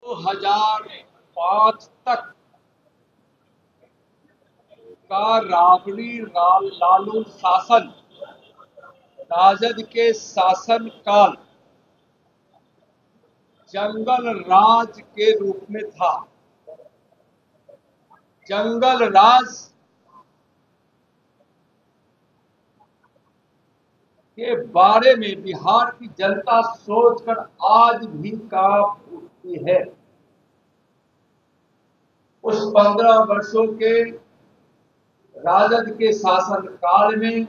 2005 तक का राबड़ी लालू शासन, राजद के शासन काल जंगल राज के रूप में था। जंगल राज के बारे में बिहार की जनता सोचकर आज भी कांप उठती है। उस 15 वर्षों के राजद के शासन काल में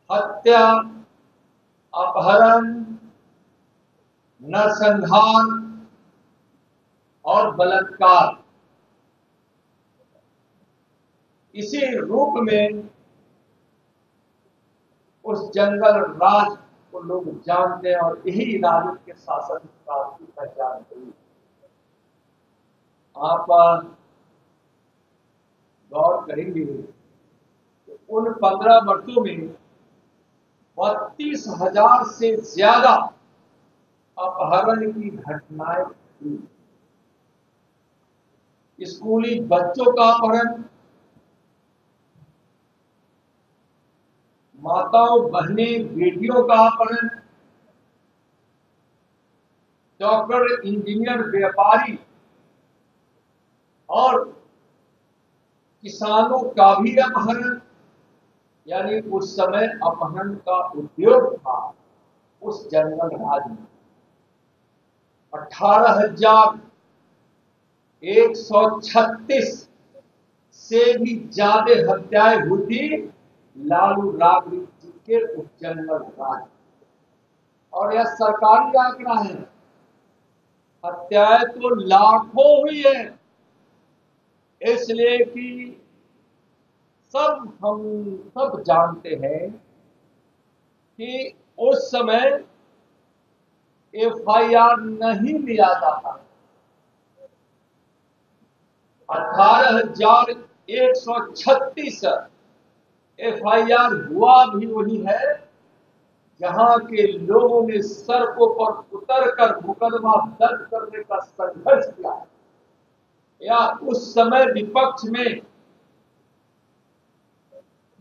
हत्या, अपहरण, नरसंहार और बलात्कार इसी रूप में उस जंगल राज को लोग जानते हैं और यही राजद के शासन काल की पहचान हुई। आप गौर करेंगे कि उन 15 वर्षों में 32,000 से ज्यादा अपहरण की घटनाएं हुई। स्कूली बच्चों का अपहरण, माताओं, बहनें, बेटियों का अपहरण, डॉक्टर, इंजीनियर, व्यापारी और किसानों का भी अपहरण। यानी उस समय अपहरण का उद्योग था उस जंगल राज में। 18,136 से भी ज्यादा हत्याएं हुई थी लालू राबड़ी जी के उस जंगल राज। और यह सरकारी आंकड़ा है। हत्याएं तो लाखों हुई है, इसलिए कि हम सब जानते हैं कि उस समय एफआईआर नहीं लिया जाता। 18,136 एफआईआर हुआ भी वही है जहां के लोगों ने सड़कों पर उतरकर मुकदमा दर्ज करने का संघर्ष किया है। या उस समय विपक्ष में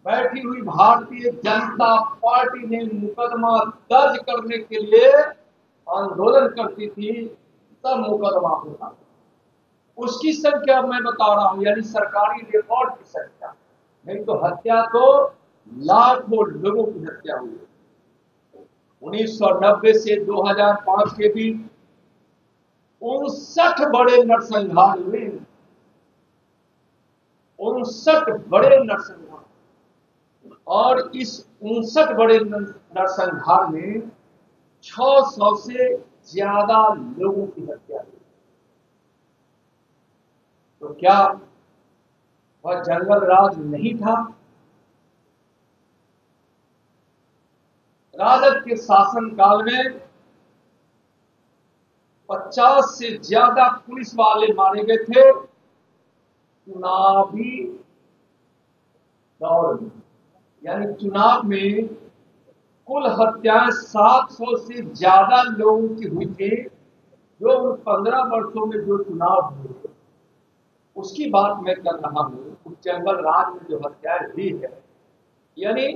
बैठी हुई भारतीय जनता पार्टी ने मुकदमा दर्ज करने के लिए आंदोलन करती थी, तब मुकदमा होता। उसकी संख्या मैं बता रहा हूं, यानी सरकारी रिकॉर्ड की संख्या। नहीं तो हत्या तो लाखों लोगों की हत्या हुई। 1990 से 2005 के बीच 59 बड़े नरसंहार हुए। 59 बड़े नरसंहार, और इस 59 बड़े नरसंहार में 600 से ज्यादा लोगों की हत्या हुई। तो क्या वह जंगल राज नहीं था? राजद के शासन काल में 50 से ज्यादा पुलिस वाले मारे गए थे चुनावी दौर में। यानी चुनाव में कुल हत्याएं 700 से ज्यादा लोगों की हुई थी। जो 15 वर्षों में जो चुनाव हुए उसकी बात मैं कर रहा हूं। उस जंगल राज में जो हत्याएं हुई है, यानी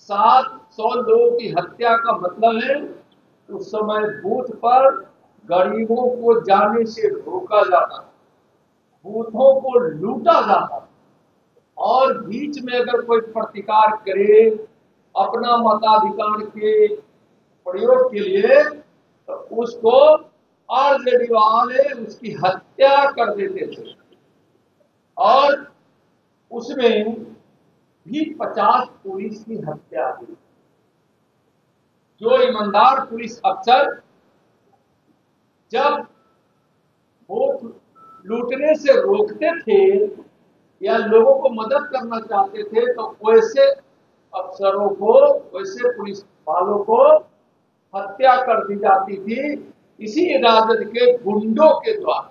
700 लोगों की हत्या का मतलब है उस समय बूथ पर गरीबों को जाने से रोका जाता, बूथों को लूटा जाता, और बीच में अगर कोई प्रतिकार करे अपना मताधिकार के प्रयोग के लिए तो उसको आरजेडी वाले उसकी हत्या कर देते थे। और उसमें भी 50 पुलिस की हत्या हुई। जो ईमानदार पुलिस अफसर जब वोट लूटने से रोकते थे या लोगों को मदद करना चाहते थे तो वैसे अफसरों को, वैसे पुलिस वालों को हत्या कर दी जाती थी इसी राजद के गुंडों के द्वारा।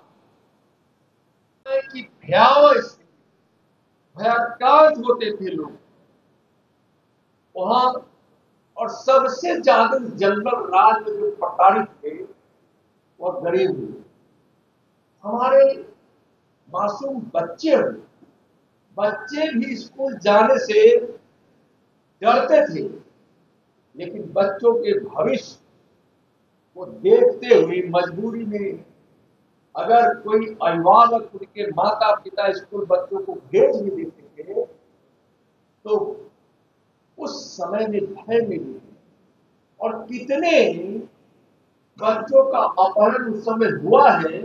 कि भयाक्रांत होते थे लोग वहां। और सबसे ज्यादा जंगल राज में जो प्रताड़ित थे और गरीब हुए, हमारे मासूम बच्चे हुए, बच्चे भी स्कूल जाने से डरते थे, लेकिन बच्चों के भविष्य को देखते हुए मजबूरी में अगर कोई अभिभावक उनके माता पिता स्कूल बच्चों को भेज भी देते थे तो उस समय में भय में भी, और कितने बच्चों का अपहरण उस समय हुआ है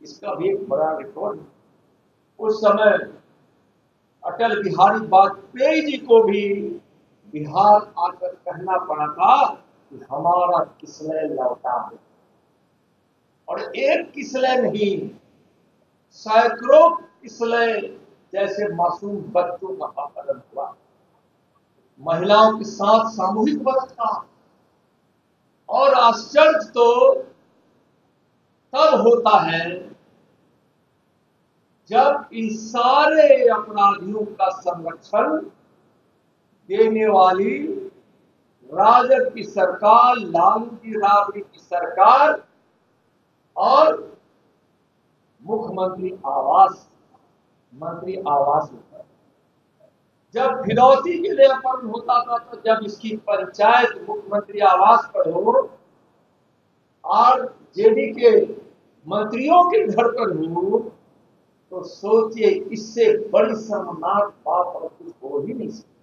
इसका भी एक बड़ा रिकॉर्ड। उस समय अटल बिहारी वाजपेयी जी को भी बिहार आकर कहना पड़ा था कि हमारा किसलय लौटा है, और एक किसलय नहीं, सैकड़ों किसलय जैसे मासूम बच्चों का अपहरण हुआ, महिलाओं के साथ सामूहिक बलात्कार। और आश्चर्य तो तब होता है जब इन सारे अपराधियों का संरक्षण देने वाली राजद की सरकार, लालू जी राबड़ी की सरकार और मुख्यमंत्री आवास मंत्री आवास होता है। जब फिरौती के लिए अपहरण होता था तो जब इसकी पंचायत मुख्यमंत्री आवास पर हो और जेडी के मंत्रियों के घर पर हो तो सोचिए इससे बड़ी शर्मनाक बात और कुछ हो ही नहीं सकती।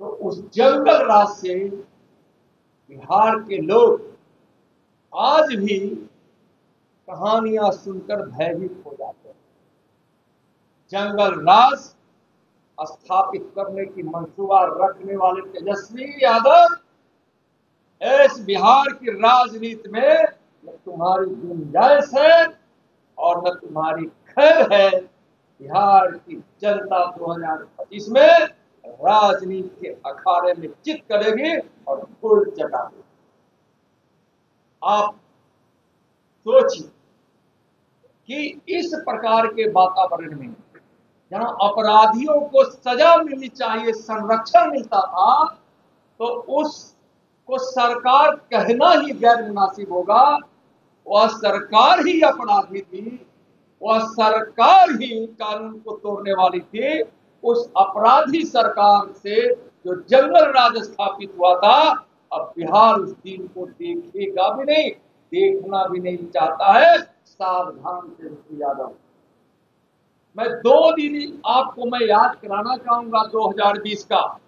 तो उस जंगल राज से बिहार के लोग आज भी कहानियां सुनकर भयभीत हो जाते हैं। जंगल राज स्थापित करने की मंसूबा रखने वाले तेजस्वी यादव इस बिहार की राजनीति में न तुम्हारी गुंजाइश है और न तुम्हारी खैर है। बिहार की जनता 2025 में राजनीति के अखाड़े में चित करेगी और फूल चटाएगी। आप सोचिए कि इस प्रकार के वातावरण में जहां अपराधियों को सजा मिलनी चाहिए, संरक्षण मिलता था, तो उसको सरकार कहना ही गैर मुनासिब होगा। वह सरकार ही अपराधी थी, वह सरकार ही कानून को तोड़ने वाली थी। उस अपराधी सरकार से जो जंगल राज स्थापित हुआ था, अब बिहार उस दिन को देखेगा भी नहीं, देखना भी नहीं चाहता है। सावधान से यादव, मैं 2 दिन आपको मैं याद कराना चाहूंगा 2020 का,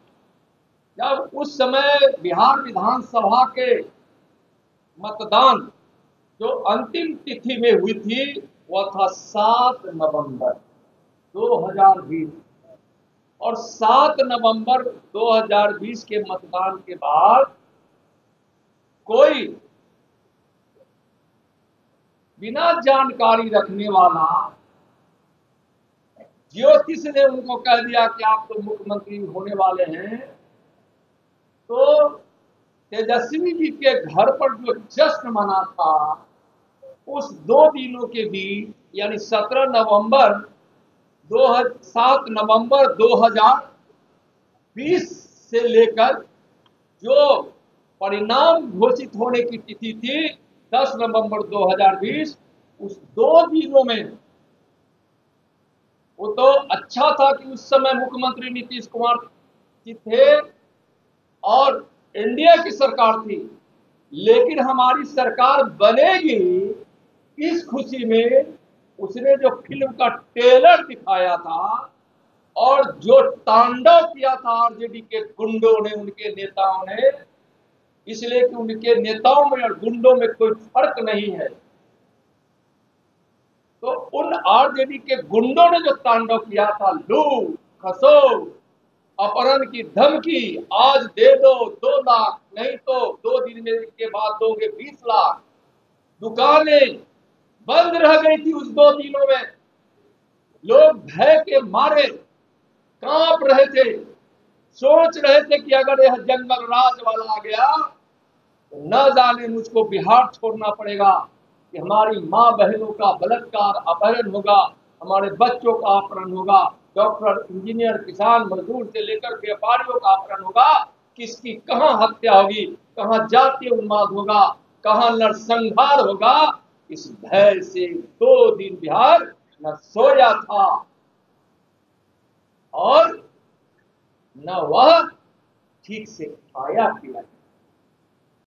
जब उस समय बिहार विधानसभा के मतदान जो अंतिम तिथि में हुई थी वह था 7 नवंबर 2020, और 7 नवंबर 2020 के मतदान के बाद कोई बिना जानकारी रखने वाला ज्योतिष ने उनको कह दिया कि आप तो मुख्यमंत्री होने वाले हैं। तो तेजस्वी जी के घर पर जो जश्न मना था उस 2 दिनों के बीच, यानी 17 नवंबर 7 नवंबर 2020 से लेकर जो परिणाम घोषित होने की तिथि थी 10 नवंबर 2020, उस 2 दिनों में वो तो अच्छा था कि उस समय मुख्यमंत्री नीतीश कुमार जी थे और एनडीए की सरकार थी, लेकिन हमारी सरकार बनेगी इस खुशी में उसने जो फिल्म का ट्रेलर दिखाया था और जो तांडव किया था आरजेडी के गुंडों ने, उनके नेताओं ने, इसलिए कि उनके नेताओं में और गुंडों में कोई फर्क नहीं है। तो उन आरजेडी के गुंडों ने जो तांडव किया था, लूट खसो अपहरण की धमकी, आज दे दो 2 लाख, नहीं तो 2 दिन में के बाद दोगे 20 लाख। दुकानें बंद रह गई थी उस 2 दिनों में, लोग भय के मारे कांप रहे थे, सोच रहे थे कि अगर यह जंगल राज वाला आ गया तो न जाने मुझको बिहार छोड़ना पड़ेगा, कि हमारी माँ बहनों का बलात्कार अपहरण होगा, हमारे बच्चों का अपहरण होगा, डॉक्टर, इंजीनियर, किसान, मजदूर से लेकर व्यापारियों का अपहरण होगा, किसकी कहां हत्या होगी, कहां जातीय उन्माद होगा। कहां नरसंहार होगा, इस भय से 2 दिन बिहार न सोया था और न वह ठीक से खाया पिया।